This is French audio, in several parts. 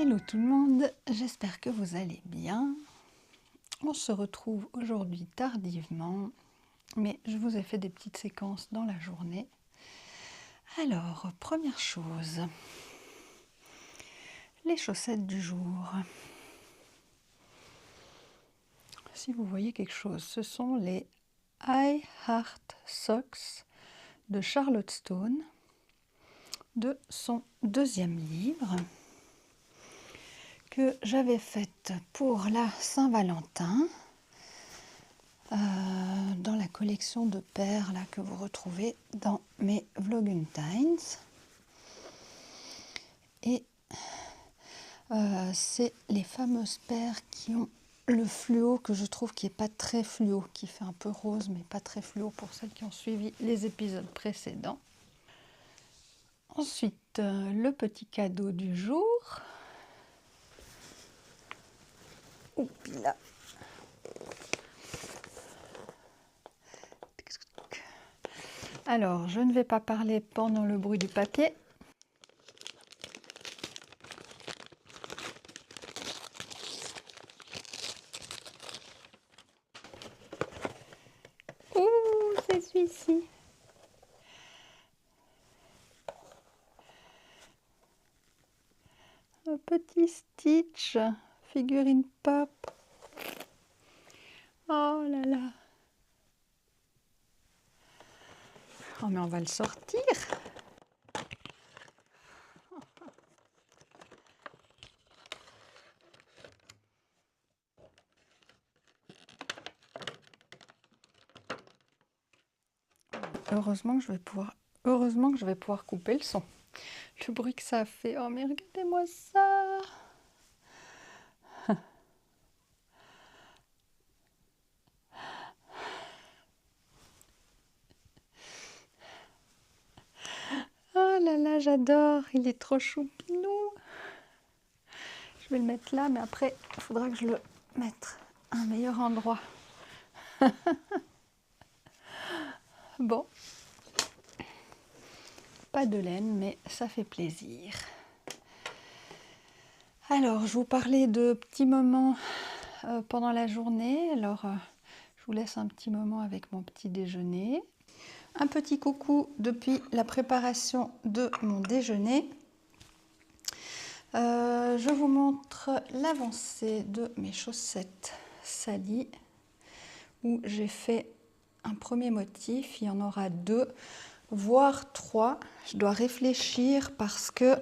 Hello tout le monde, j'espère que vous allez bien. On se retrouve aujourd'hui tardivement, mais je vous ai fait des petites séquences dans la journée. Alors, première chose, les chaussettes du jour. Si vous voyez quelque chose, ce sont les I Heart Socks de Charlotte Stone, de son deuxième livre, que j'avais faite pour la Saint-Valentin, dans la collection de paires là, que vous retrouvez dans mes Vloguntines. Et c'est les fameuses paires qui ont le fluo que je trouve qui n'est pas très fluo, qui fait un peu rose mais pas très fluo pour celles qui ont suivi les épisodes précédents. Ensuite, le petit cadeau du jour. Oups là. Alors, je ne vais pas parler pendant le bruit du papier. Ouh, c'est celui-ci. Un petit Stitch, figurine pop. Oh là là. Oh mais on va le sortir. Heureusement que je vais pouvoir couper le son. Le bruit que ça fait. Oh mais regardez-moi ça. Oh là là, j'adore. Il est trop choupinou. Je vais le mettre là, mais après, il faudra que je le mette à un meilleur endroit. Bon. Pas de laine, mais ça fait plaisir. Alors, je vous parlais de petits moments pendant la journée. Alors, je vous laisse un petit moment avec mon petit déjeuner. Un petit coucou depuis la préparation de mon déjeuner. Je vous montre l'avancée de mes chaussettes salies où j'ai fait un premier motif. Il y en aura 2, voire 3. Je dois réfléchir parce que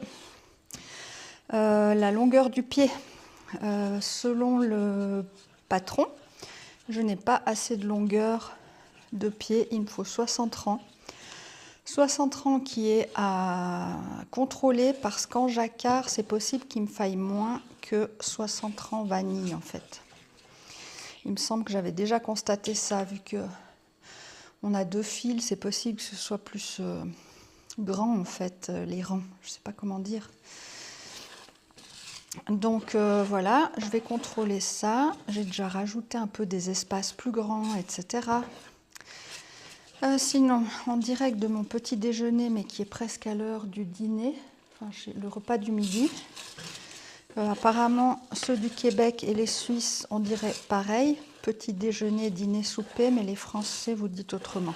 la longueur du pied, selon le patron, je n'ai pas assez de longueur de pied. Il me faut 60 rangs. 60 rangs qui est à contrôler parce qu'en jacquard, c'est possible qu'il me faille moins que 60 rangs vanille en fait. Il me semble que j'avais déjà constaté ça, vu que on a 2 fils, c'est possible que ce soit plus grand en fait, les rangs, je ne sais pas comment dire. Donc voilà, je vais contrôler ça. J'ai déjà rajouté un peu des espaces plus grands, etc. Sinon, en direct de mon petit déjeuner, mais qui est presque à l'heure du dîner, enfin le repas du midi. Apparemment, ceux du Québec et les Suisses, on dirait pareil, petit déjeuner, dîner, souper, mais les Français, vous dites autrement.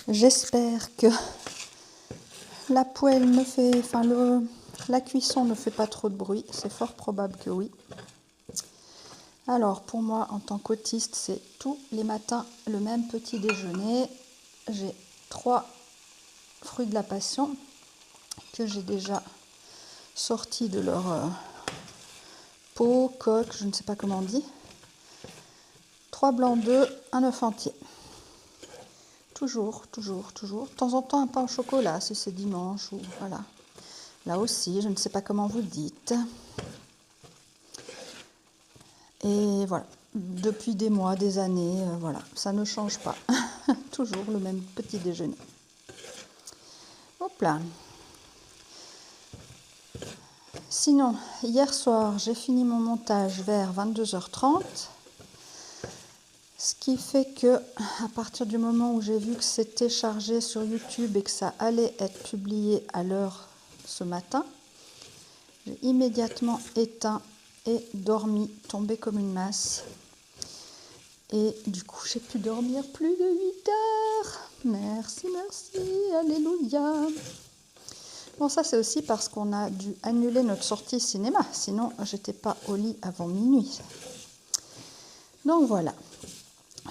J'espère que la poêle ne fait, enfin la cuisson ne fait pas trop de bruit, c'est fort probable que oui. Alors pour moi, en tant qu'autiste, c'est tous les matins le même petit déjeuner. J'ai 3 fruits de la passion que j'ai déjà sortis de leur pot, coque, je ne sais pas comment on dit. 3 blancs d'œufs, un œuf entier. Toujours, toujours, toujours. De temps en temps, un pain au chocolat, si c'est dimanche ou voilà. Là aussi, je ne sais pas comment vous le dites. Et voilà, depuis des mois, des années, voilà, ça ne change pas. Toujours le même petit déjeuner. Hop là. Sinon, hier soir, j'ai fini mon montage vers 22h30. Ce qui fait que à partir du moment où j'ai vu que c'était chargé sur YouTube et que ça allait être publié à l'heure ce matin, j'ai immédiatement éteint et dormi, tombé comme une masse. Et du coup, j'ai pu dormir plus de 8 heures. Merci, merci, alléluia. Bon, ça c'est aussi parce qu'on a dû annuler notre sortie cinéma. Sinon, j'étais pas au lit avant minuit. Donc voilà,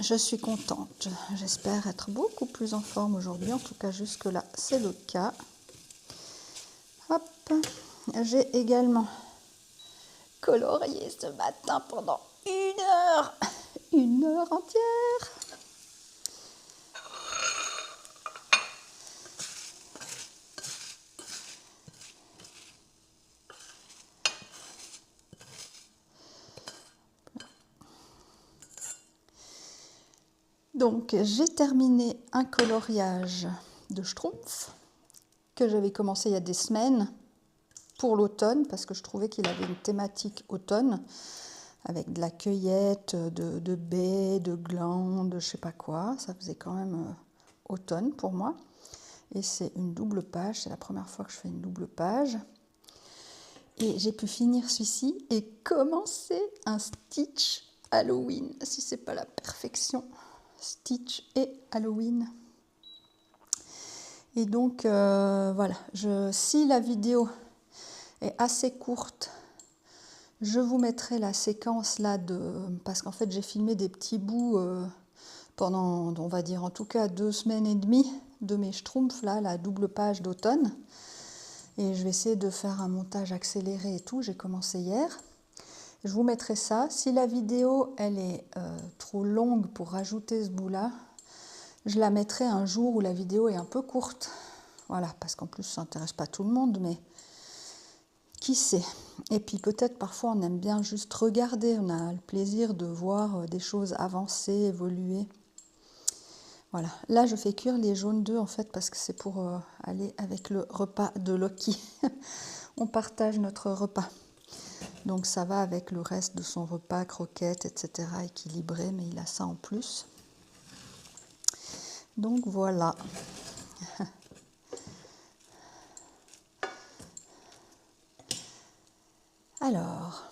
je suis contente. J'espère être beaucoup plus en forme aujourd'hui. En tout cas, jusque-là, c'est le cas. Hop, j'ai également colorié ce matin pendant 1 heure. 1 heure entière. Donc, j'ai terminé un coloriage de Schtroumpf que j'avais commencé il y a des semaines pour l'automne parce que je trouvais qu'il avait une thématique automne avec de la cueillette, de baies, de glands, de je sais pas quoi. Ça faisait quand même automne pour moi. Et c'est une double page, c'est la première fois que je fais une double page. Et j'ai pu finir celui-ci et commencer un Stitch Halloween, si c'est pas la perfection. Stitch et Halloween. Et donc voilà, si la vidéo est assez courte, je vous mettrai la séquence là parce qu'en fait j'ai filmé des petits bouts pendant, on va dire en tout cas 2 semaines et demie de mes Schtroumpfs là, la double page d'automne. Et je vais essayer de faire un montage accéléré et tout, j'ai commencé hier. Je vous mettrai ça. Si la vidéo elle est trop longue pour rajouter ce bout là, je la mettrai un jour où la vidéo est un peu courte. Voilà, parce qu'en plus ça n'intéresse pas tout le monde, mais qui sait. Et puis peut-être parfois on aime bien juste regarder, on a le plaisir de voir des choses avancer, évoluer. Voilà, là je fais cuire les jaunes d'œufs en fait parce que c'est pour aller avec le repas de Loki. On partage notre repas. Donc ça va avec le reste de son repas, croquettes, etc. équilibré, mais il a ça en plus. Donc voilà. Alors,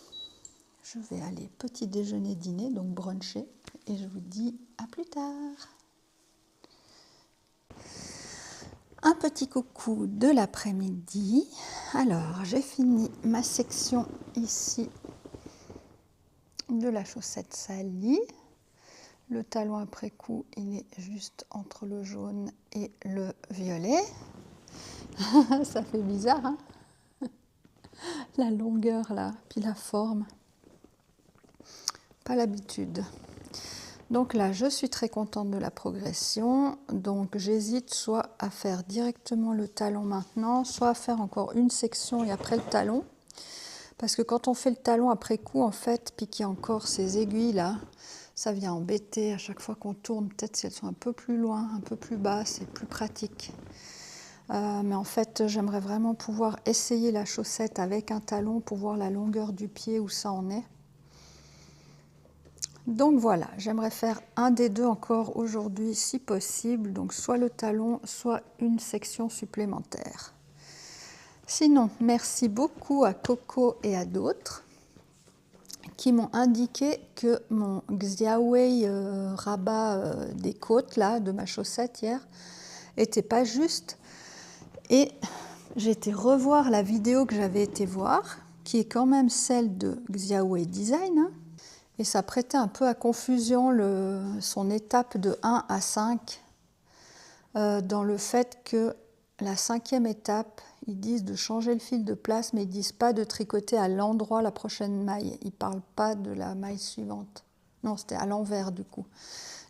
je vais aller petit déjeuner, dîner, donc bruncher, et je vous dis à plus tard. Un petit coucou de l'après-midi. Alors, j'ai fini ma section ici de la chaussette salie. Le talon après coup, il est juste entre le jaune et le violet. Ça fait bizarre, hein? La longueur là, puis la forme. Pas l'habitude. Donc là, je suis très contente de la progression. Donc j'hésite soit à faire directement le talon maintenant, soit à faire encore une section et après le talon. Parce que quand on fait le talon après coup, en fait, puis qu'il y a encore ces aiguilles là, ça vient embêter à chaque fois qu'on tourne. Peut-être si elles sont un peu plus loin, un peu plus bas, c'est plus pratique. Mais en fait, j'aimerais vraiment pouvoir essayer la chaussette avec un talon pour voir la longueur du pied, où ça en est. Donc voilà, j'aimerais faire un des deux encore aujourd'hui si possible, donc soit le talon, soit une section supplémentaire. Sinon, merci beaucoup à Coco et à d'autres qui m'ont indiqué que mon Xiaowei rabat des côtes là, de ma chaussette hier était pas juste. Et j'ai été revoir la vidéo que j'avais été voir, qui est quand même celle de Xiaowei Design, hein. Et ça prêtait un peu à confusion son étape de 1 à 5 dans le fait que la 5e étape, ils disent de changer le fil de place, mais ils ne disent pas de tricoter à l'endroit la prochaine maille. Ils ne parlent pas de la maille suivante. Non, c'était à l'envers du coup.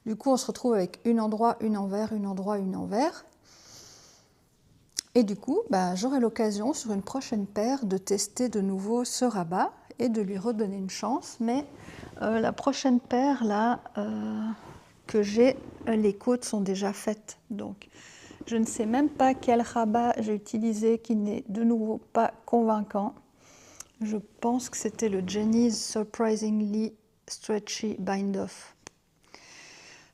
Du coup, on se retrouve avec une endroit, une envers, une endroit, une envers. Et du coup, j'aurai l'occasion sur une prochaine paire de tester de nouveau ce rabat et de lui redonner une chance. Mais la prochaine paire là que j'ai, les côtes sont déjà faites. Donc je ne sais même pas quel rabat j'ai utilisé qui n'est de nouveau pas convaincant. Je pense que c'était le Jenny's Surprisingly Stretchy Bind Off.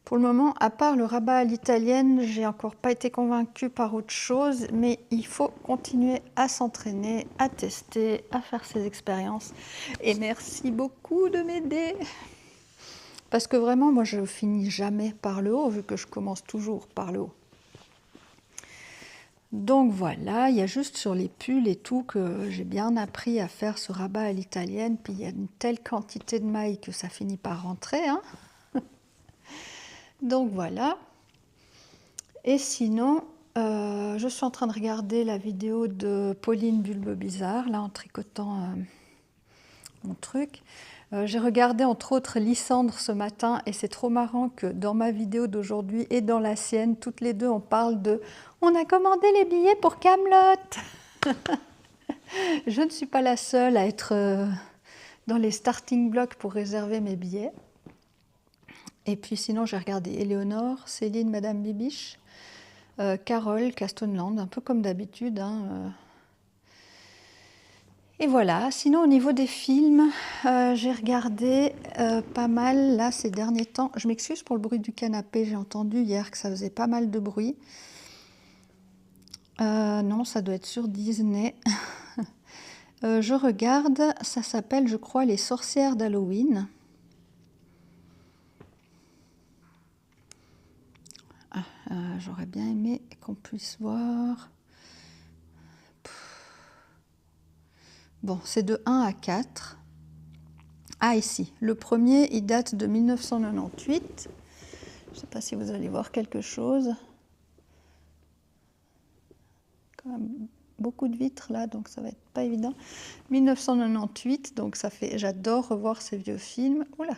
Pour le moment, à part le rabat à l'italienne, j'ai encore pas été convaincue par autre chose, mais il faut continuer à s'entraîner, à tester, à faire ses expériences. Et merci beaucoup de m'aider. Parce que vraiment, moi, je finis jamais par le haut, vu que je commence toujours par le haut. Donc voilà, il y a juste sur les pulls et tout que j'ai bien appris à faire ce rabat à l'italienne. Puis il y a une telle quantité de mailles que ça finit par rentrer, hein. Donc voilà. Et sinon, je suis en train de regarder la vidéo de Pauline Bulbe Bizarre, là en tricotant mon truc. J'ai regardé entre autres Lysandre ce matin et c'est trop marrant que dans ma vidéo d'aujourd'hui et dans la sienne, toutes les deux on parle de « on a commandé les billets pour Kaamelott ». Je ne suis pas la seule à être dans les starting blocks pour réserver mes billets. Et puis sinon j'ai regardé Éléonore, Céline, Madame Bibiche, Carole, Castonland, un peu comme d'habitude, hein. Et voilà, sinon au niveau des films, j'ai regardé pas mal là ces derniers temps. Je m'excuse pour le bruit du canapé, j'ai entendu hier que ça faisait pas mal de bruit. Non, ça doit être sur Disney. Je regarde, ça s'appelle je crois Les Sorcières d'Halloween. J'aurais bien aimé qu'on puisse voir. Bon, c'est de 1 à 4. Ah, ici, le premier, il date de 1998. Je ne sais pas si vous allez voir quelque chose. Quand même beaucoup de vitres là, donc ça va être pas évident. 1998, donc ça fait... J'adore revoir ces vieux films. Oula,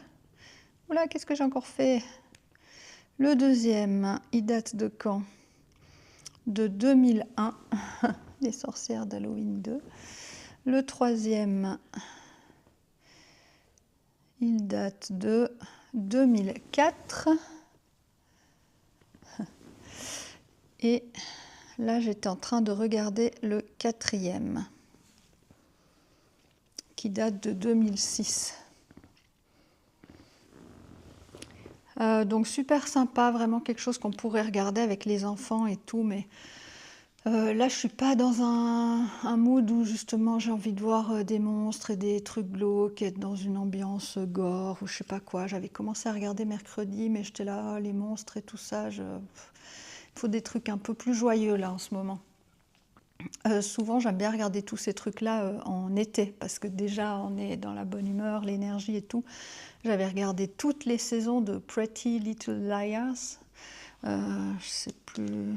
oula, qu'est-ce que j'ai encore fait? Le deuxième, il date de quand? De 2001, Les Sorcières d'Halloween 2. Le troisième, il date de 2004. Et là, j'étais en train de regarder le quatrième, qui date de 2006. Donc super sympa, vraiment quelque chose qu'on pourrait regarder avec les enfants et tout, mais là je suis pas dans un mood où justement j'ai envie de voir des monstres et des trucs glauques, être dans une ambiance gore ou je sais pas quoi. J'avais commencé à regarder mercredi, mais j'étais là, les monstres et tout ça, il faut des trucs un peu plus joyeux là en ce moment. Souvent j'aime bien regarder tous ces trucs-là en été, parce que déjà on est dans la bonne humeur, l'énergie et tout. J'avais regardé toutes les saisons de Pretty Little Liars. Je sais plus...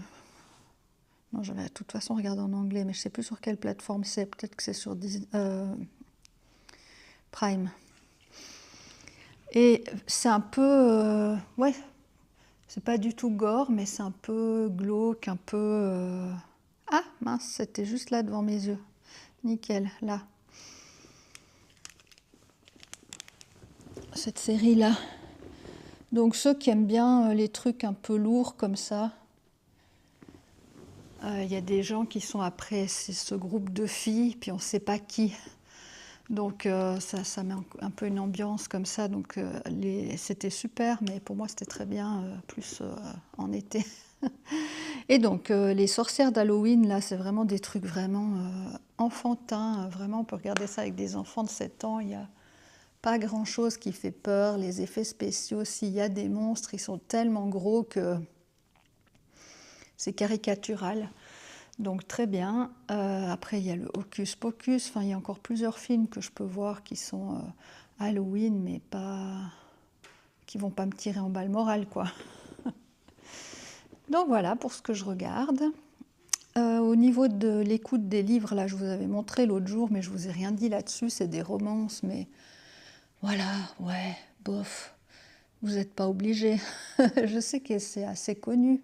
Non, j'avais de toute façon regardé en anglais, mais je sais plus sur quelle plateforme c'est. Peut-être que c'est sur Prime. Et c'est un peu... ouais, c'est pas du tout gore, mais c'est un peu glauque, un peu... Ah, mince, c'était juste là devant mes yeux. Nickel, là. Cette série-là. Donc ceux qui aiment bien les trucs un peu lourds comme ça, il y a des gens qui sont après ce groupe de filles, puis on ne sait pas qui. Donc ça met un peu une ambiance comme ça. Donc c'était super, mais pour moi c'était très bien, plus en été. Et donc les sorcières d'Halloween, là, c'est vraiment des trucs vraiment enfantins. Vraiment, on peut regarder ça avec des enfants de 7 ans. Il y a pas grand-chose qui fait peur. Les effets spéciaux, s'il y a des monstres, ils sont tellement gros que c'est caricatural. Donc très bien. Après, il y a le Hocus Pocus. Enfin, il y a encore plusieurs films que je peux voir qui sont Halloween, mais pas... qui vont pas me tirer en balle morale, quoi. Donc voilà pour ce que je regarde. Au niveau de l'écoute des livres, là, je vous avais montré l'autre jour, mais je vous ai rien dit là-dessus. C'est des romances, mais... Voilà, ouais, bof, vous n'êtes pas obligé. Je sais que c'est assez connu,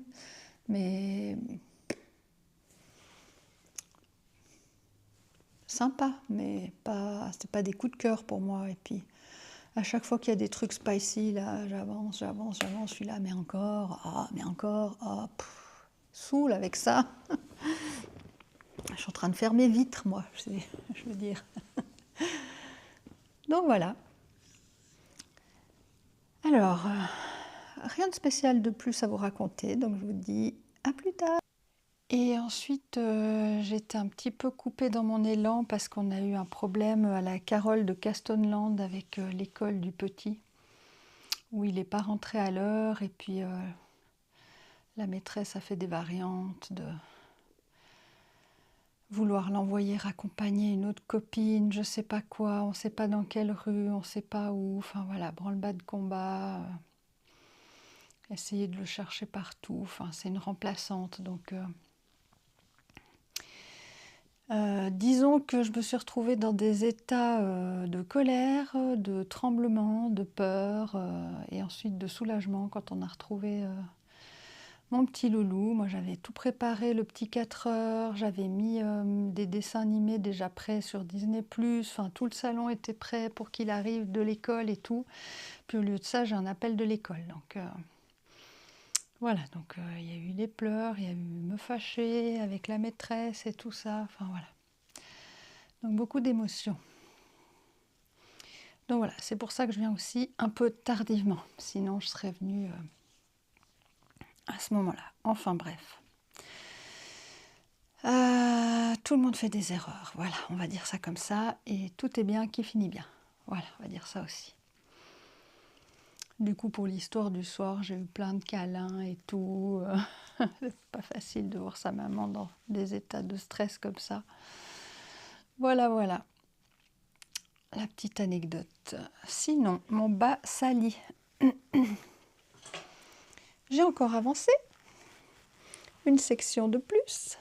mais sympa, mais pas, c'est pas des coups de cœur pour moi. Et puis, à chaque fois qu'il y a des trucs spicy, là, j'avance, je suis là, mais encore, saoule avec ça. Je suis en train de faire mes vitres, moi, je veux dire. Donc voilà. Alors, rien de spécial de plus à vous raconter, donc je vous dis à plus tard. Et ensuite, j'étais un petit peu coupée dans mon élan parce qu'on a eu un problème à la Carole de Castonland avec l'école du petit, où il n'est pas rentré à l'heure, et puis la maîtresse a fait des variantes de vouloir l'envoyer raccompagner une autre copine, je sais pas quoi, on sait pas dans quelle rue, on sait pas où, enfin voilà, branle-bas de combat, essayer de le chercher partout, enfin c'est une remplaçante, donc disons que je me suis retrouvée dans des états de colère, de tremblement, de peur et ensuite de soulagement quand on a retrouvé mon petit loulou. Moi j'avais tout préparé, le petit 4 heures, j'avais mis des dessins animés déjà prêts sur Disney+, enfin tout le salon était prêt pour qu'il arrive de l'école et tout. Puis au lieu de ça, j'ai un appel de l'école. Donc voilà, donc il y a eu des pleurs, il y a eu me fâcher avec la maîtresse et tout ça, enfin voilà. Donc beaucoup d'émotions. Donc voilà, c'est pour ça que je viens aussi un peu tardivement. Sinon, je serais venue à ce moment-là. Enfin bref. Tout le monde fait des erreurs. Voilà, on va dire ça comme ça. Et tout est bien qui finit bien. Voilà, on va dire ça aussi. Du coup, pour l'histoire du soir, j'ai eu plein de câlins et tout. C'est pas facile de voir sa maman dans des états de stress comme ça. Voilà, voilà. La petite anecdote. Sinon, mon bas sali. J'ai encore avancé. Une section de plus.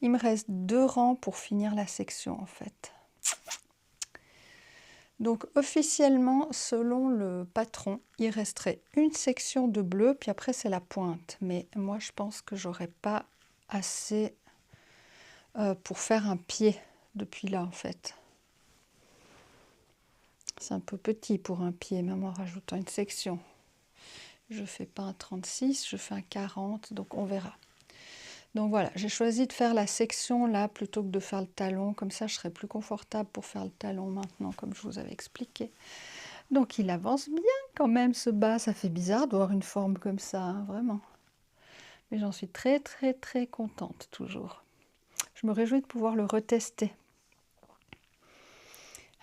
Il me reste 2 rangs pour finir la section en fait. Donc officiellement, selon le patron, il resterait une section de bleu, puis après c'est la pointe. Mais moi je pense que j'aurais pas assez pour faire un pied depuis là en fait. C'est un peu petit pour un pied, même en rajoutant une section. Je fais pas un 36, je fais un 40, donc on verra. Donc voilà, j'ai choisi de faire la section là plutôt que de faire le talon. Comme ça, je serai plus confortable pour faire le talon maintenant, comme je vous avais expliqué. Donc il avance bien quand même ce bas. Ça fait bizarre d'avoir une forme comme ça, hein, vraiment. Mais j'en suis très très très contente toujours. Je me réjouis de pouvoir le retester.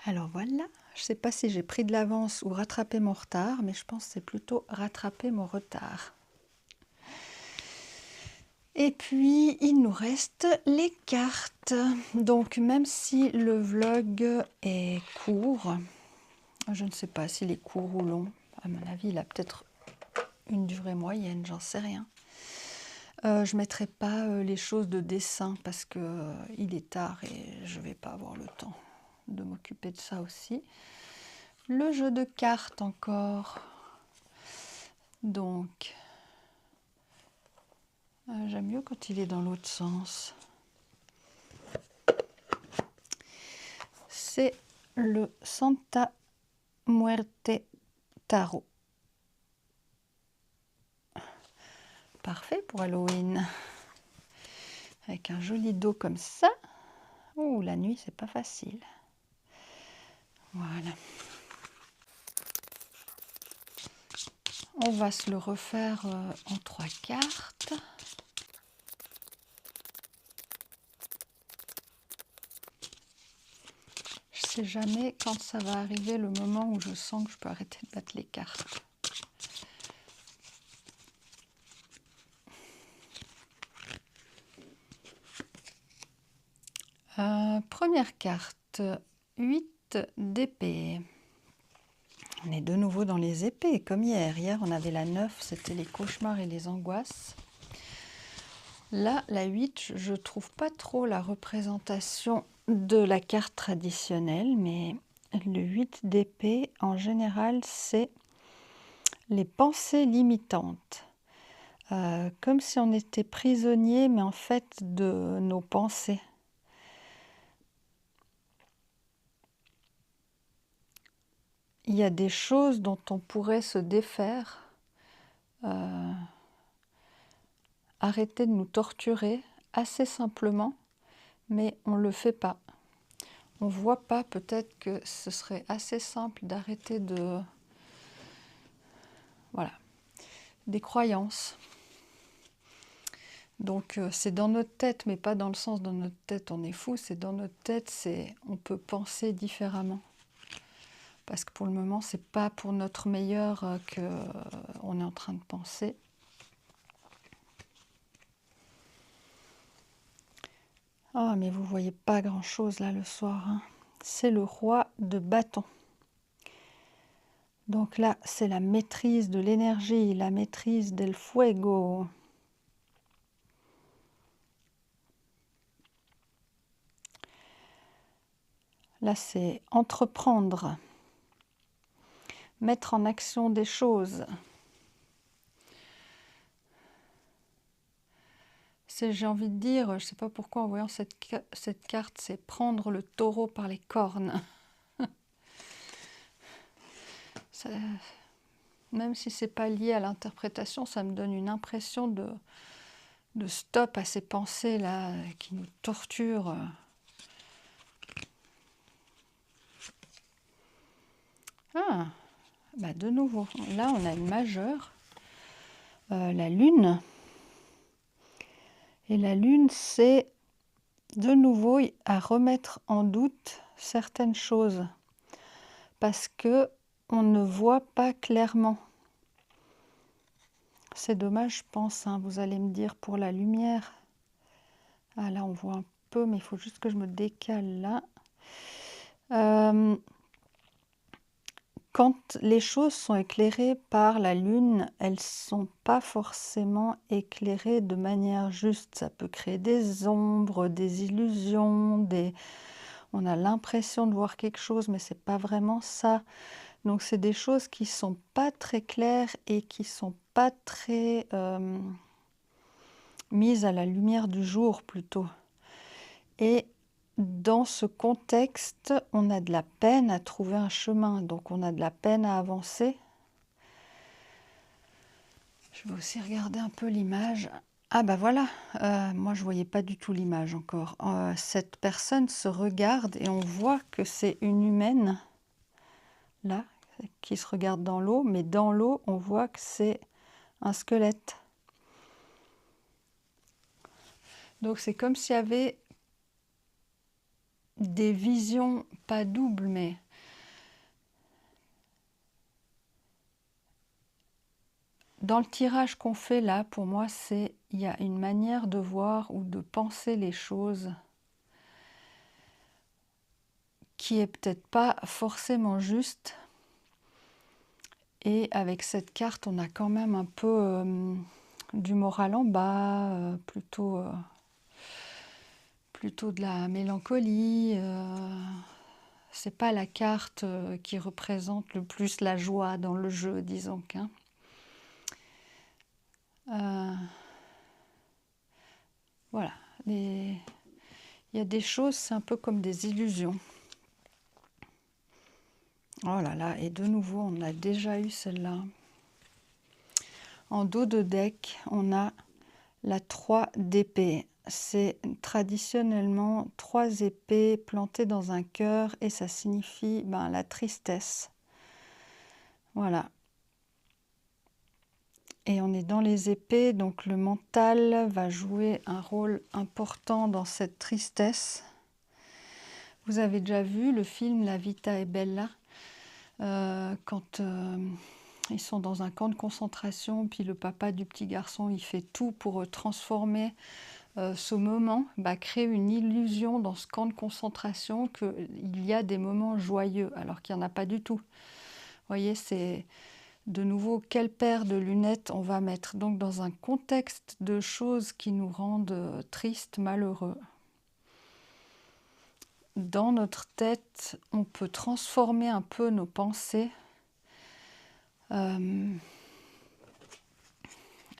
Alors voilà, je ne sais pas si j'ai pris de l'avance ou rattrapé mon retard, mais je pense que c'est plutôt rattraper mon retard. Et puis, il nous reste les cartes. Donc, même si le vlog est court, je ne sais pas s'il est court ou long. À mon avis, il a peut-être une durée moyenne, j'en sais rien. Je ne mettrai pas les choses de dessin parce qu'il est tard et je ne vais pas avoir le temps de m'occuper de ça aussi. Le jeu de cartes encore. Donc... j'aime mieux quand il est dans l'autre sens. C'est le Santa Muerte Tarot. Parfait pour Halloween. Avec un joli dos comme ça. Ouh, la nuit, c'est pas facile. Voilà. On va se le refaire en 3 cartes. Je sais jamais quand ça va arriver le moment où je sens que je peux arrêter de battre les cartes. Première carte, 8 d'épée. On est de nouveau dans les épées, comme hier. Hier, on avait la 9, c'était les cauchemars et les angoisses. Là, la 8, je trouve pas trop la représentation de la carte traditionnelle, mais le 8 d'épée, en général, c'est les pensées limitantes. Comme si on était prisonnier, mais en fait, de nos pensées. Il y a des choses dont on pourrait se défaire, arrêter de nous torturer assez simplement, mais on ne le fait pas. On ne voit pas peut-être que ce serait assez simple d'arrêter de... Voilà. des croyances. Donc c'est dans notre tête, mais pas dans le sens dans notre tête on est fou, c'est dans notre tête, on peut penser différemment. Parce que pour le moment, c'est pas pour notre meilleur qu'on est en train de penser. Ah, mais vous voyez pas grand-chose là le soir, hein. C'est le roi de bâton. Donc là, c'est la maîtrise de l'énergie, la maîtrise del fuego. Là, c'est entreprendre, mettre en action des choses. J'ai envie de dire, je ne sais pas pourquoi en voyant cette carte, c'est prendre le taureau par les cornes. Ça, même si c'est pas lié à l'interprétation, ça me donne une impression de stop à ces pensées là qui nous torturent. Ah, bah de nouveau, là on a une majeure, la lune. Et la lune, c'est de nouveau à remettre en doute certaines choses parce que on ne voit pas clairement. C'est dommage, je pense, hein, vous allez me dire pour la lumière. Ah là, on voit un peu, mais il faut juste que je me décale là. Quand les choses sont éclairées par la lune, elles ne sont pas forcément éclairées de manière juste. Ça peut créer des ombres, des illusions, on a l'impression de voir quelque chose, mais c'est pas vraiment ça. Donc c'est des choses qui sont pas très claires et qui sont pas très mises à la lumière du jour plutôt. Et dans ce contexte, on a de la peine à trouver un chemin, donc on a de la peine à avancer. Je vais aussi regarder un peu l'image. Ah bah voilà, moi je voyais pas du tout l'image encore. Cette personne se regarde et on voit que c'est une humaine, là, qui se regarde dans l'eau, mais dans l'eau, on voit que c'est un squelette. Donc c'est comme s'il y avait des visions, pas doubles, mais dans le tirage qu'on fait là, pour moi, il y a une manière de voir ou de penser les choses qui est peut-être pas forcément juste. Et avec cette carte, on a quand même un peu du moral en bas, plutôt de la mélancolie. C'est pas la carte qui représente le plus la joie dans le jeu, disons qu'un. Voilà, il y a des choses, c'est un peu comme des illusions. Oh là là, et de nouveau, on a déjà eu celle-là. En dos de deck, on a la 3 d'épée. C'est traditionnellement 3 épées plantées dans un cœur et ça signifie la tristesse. Voilà. Et on est dans les épées, donc le mental va jouer un rôle important dans cette tristesse. Vous avez déjà vu le film La Vita è Bella, quand ils sont dans un camp de concentration, puis le papa du petit garçon, il fait tout pour transformer ce moment, créer une illusion dans ce camp de concentration qu'il y a des moments joyeux, alors qu'il n'y en a pas du tout. Vous voyez, c'est de nouveau quelle paire de lunettes on va mettre. Donc dans un contexte de choses qui nous rendent tristes, malheureux, dans notre tête, on peut transformer un peu nos pensées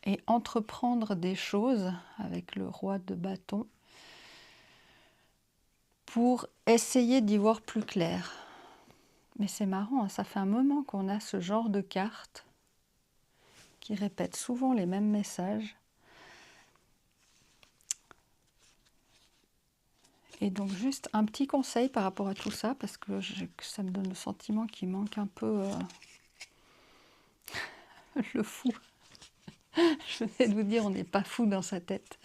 et entreprendre des choses avec le roi de bâton pour essayer d'y voir plus clair. Mais c'est marrant, hein, ça fait un moment qu'on a ce genre de carte qui répète souvent les mêmes messages. Et donc juste un petit conseil par rapport à tout ça, parce que ça me donne le sentiment qu'il manque un peu le fou. Je vais vous dire, on n'est pas fou dans sa tête.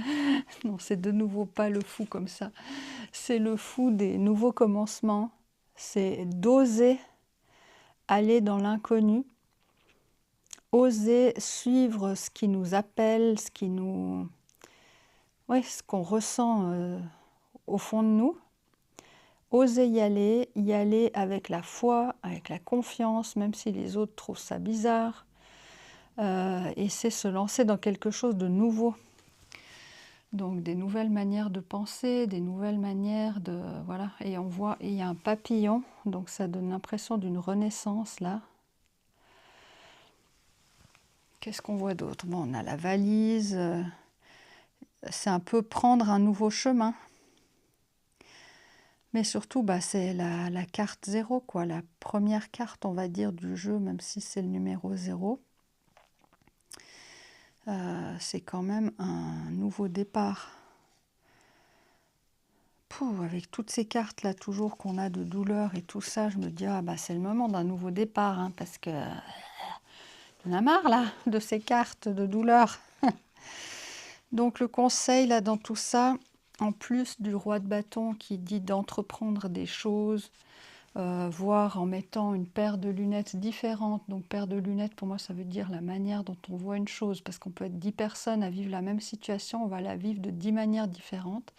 Non, c'est de nouveau pas le fou comme ça. C'est le fou des nouveaux commencements. C'est d'oser aller dans l'inconnu, oser suivre ce qui nous appelle, ce qui nous... Oui, ce qu'on ressent au fond de nous. Oser y aller avec la foi, avec la confiance, même si les autres trouvent ça bizarre. Et c'est se lancer dans quelque chose de nouveau. Donc des nouvelles manières de penser, des nouvelles manières de... Voilà, et on voit, il y a un papillon, donc ça donne l'impression d'une renaissance là. Qu'est-ce qu'on voit d'autre? Bon, on a la valise, c'est un peu prendre un nouveau chemin. Mais surtout, bah, c'est la carte 0, quoi, la première carte, on va dire, du jeu, même si c'est le numéro 0. C'est quand même un nouveau départ. Pouh, avec toutes ces cartes-là, toujours qu'on a de douleur et tout ça, je me dis, ah bah c'est le moment d'un nouveau départ, hein, parce que on a marre, là, de ces cartes de douleur. Donc le conseil, là, dans tout ça, en plus du roi de bâton qui dit d'entreprendre des choses, voire en mettant une paire de lunettes différentes. Donc paire de lunettes, pour moi, ça veut dire la manière dont on voit une chose, parce qu'on peut être 10 personnes à vivre la même situation, on va la vivre de 10 manières différentes,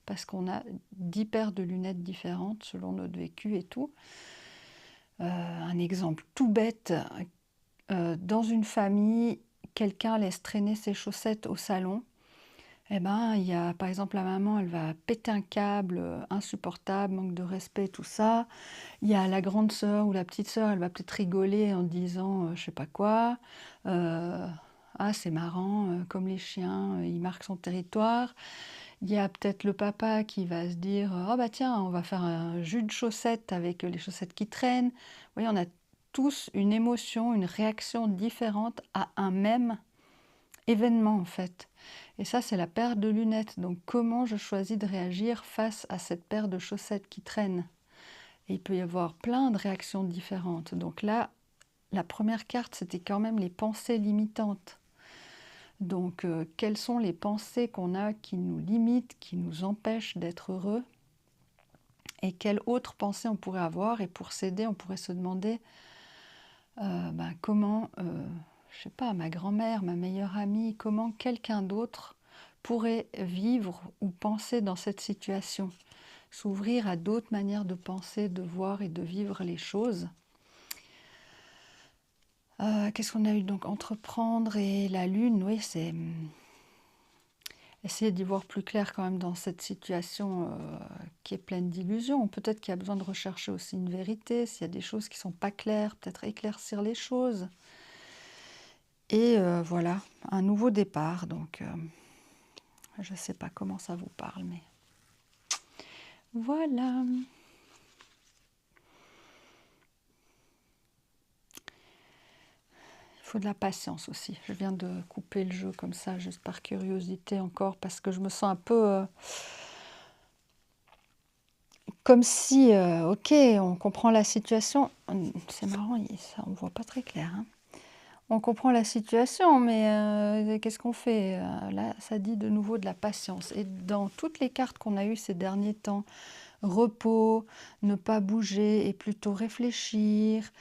parce qu'on a 10 paires de lunettes différentes selon notre vécu et tout. Un exemple tout bête, dans une famille, quelqu'un laisse traîner ses chaussettes au salon. Eh ben, il y a, par exemple, la maman, elle va péter un câble insupportable, manque de respect, tout ça. Il y a la grande sœur ou la petite sœur, elle va peut-être rigoler en disant je sais pas quoi. Ah, c'est marrant, comme les chiens, il marque son territoire. Il y a peut-être le papa qui va se dire oh bah tiens, on va faire un jus de chaussettes avec les chaussettes qui traînent. Vous voyez, on a tous une émotion, une réaction différente à un même événement en fait. Et ça, c'est la paire de lunettes. Donc comment je choisis de réagir face à cette paire de chaussettes qui traîne? Et il peut y avoir plein de réactions différentes. Donc là, la première carte, c'était quand même les pensées limitantes. Donc, quelles sont les pensées qu'on a qui nous limitent, qui nous empêchent d'être heureux? Et quelles autres pensées on pourrait avoir? Et pour s'aider, on pourrait se demander comment, je sais pas, ma grand-mère, ma meilleure amie, comment quelqu'un d'autre pourrait vivre ou penser dans cette situation? S'ouvrir à d'autres manières de penser, de voir et de vivre les choses. Qu'est-ce qu'on a eu? Donc entreprendre et la lune, oui, c'est essayer d'y voir plus clair quand même dans cette situation qui est pleine d'illusions. Peut-être qu'il y a besoin de rechercher aussi une vérité, s'il y a des choses qui ne sont pas claires, peut-être éclaircir les choses. Et voilà, un nouveau départ. Donc je ne sais pas comment ça vous parle, mais voilà. Il faut de la patience aussi. Je viens de couper le jeu comme ça, juste par curiosité encore, parce que je me sens un peu comme si, ok, on comprend la situation. C'est marrant, ça, on ne voit pas très clair. Hein. On comprend la situation, mais qu'est-ce qu'on fait? Là, ça dit de nouveau de la patience. Et dans toutes les cartes qu'on a eues ces derniers temps, repos, ne pas bouger et plutôt réfléchir,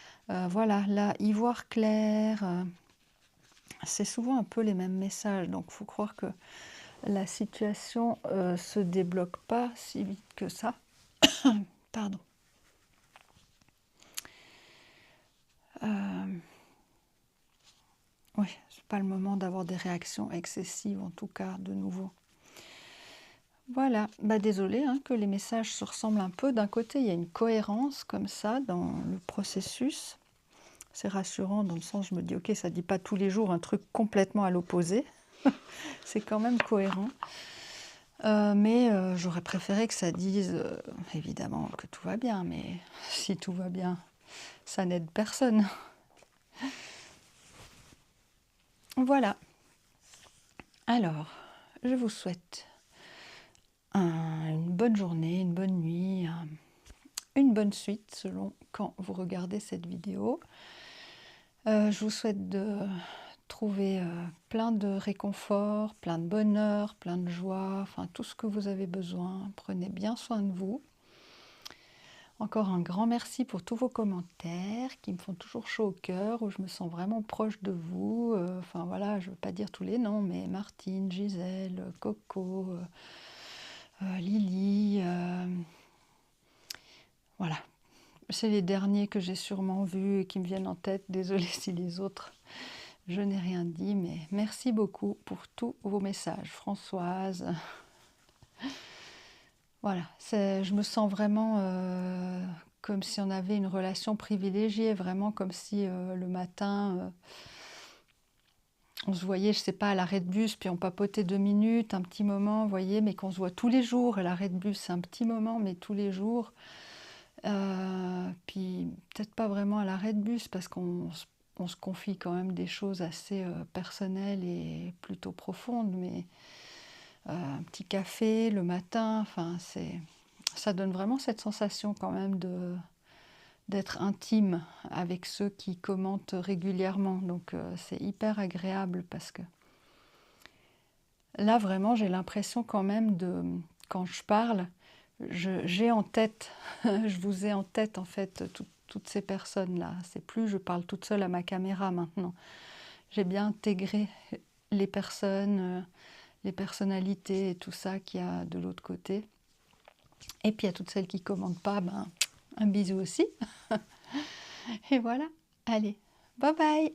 voilà, là, y voir clair, c'est souvent un peu les mêmes messages. Donc, il faut croire que la situation se débloque pas si vite que ça. Pardon. Oui, c'est pas le moment d'avoir des réactions excessives, en tout cas, de nouveau. Voilà, désolé hein, que les messages se ressemblent un peu. D'un côté, il y a une cohérence comme ça dans le processus. C'est rassurant dans le sens, je me dis, ok, ça ne dit pas tous les jours un truc complètement à l'opposé. C'est quand même cohérent. Mais j'aurais préféré que ça dise, évidemment, que tout va bien. Mais si tout va bien, ça n'aide personne. Voilà. Alors, je vous souhaite une bonne journée, une bonne nuit, une bonne suite selon quand vous regardez cette vidéo. Je vous souhaite de retrouver plein de réconfort, plein de bonheur, plein de joie, enfin tout ce que vous avez besoin. Prenez bien soin de vous. Encore un grand merci pour tous vos commentaires qui me font toujours chaud au cœur, où je me sens vraiment proche de vous. Enfin voilà, je ne veux pas dire tous les noms, mais Martine, Gisèle, Coco, Lily, voilà. C'est les derniers que j'ai sûrement vus et qui me viennent en tête. Désolée si les autres, je n'ai rien dit, mais merci beaucoup pour tous vos messages. Françoise, voilà, je me sens vraiment comme si on avait une relation privilégiée, vraiment comme si le matin, on se voyait, je sais pas, à l'arrêt de bus, puis on papotait 2 minutes, un petit moment, vous voyez, mais qu'on se voit tous les jours. À l'arrêt de bus, c'est un petit moment, mais tous les jours. Puis peut-être pas vraiment à l'arrêt de bus, parce qu'on se confie quand même des choses assez personnelles et plutôt profondes, mais un petit café le matin, enfin ça donne vraiment cette sensation quand même d'être intime avec ceux qui commentent régulièrement. Donc c'est hyper agréable parce que là vraiment j'ai l'impression quand même quand je parle, j'ai en tête, je vous ai en tête en fait toutes ces personnes-là. C'est plus je parle toute seule à ma caméra maintenant. J'ai bien intégré les personnes, les personnalités et tout ça qu'il y a de l'autre côté. Et puis à toutes celles qui ne commentent pas, ben, un bisou aussi. Et voilà, allez, bye bye!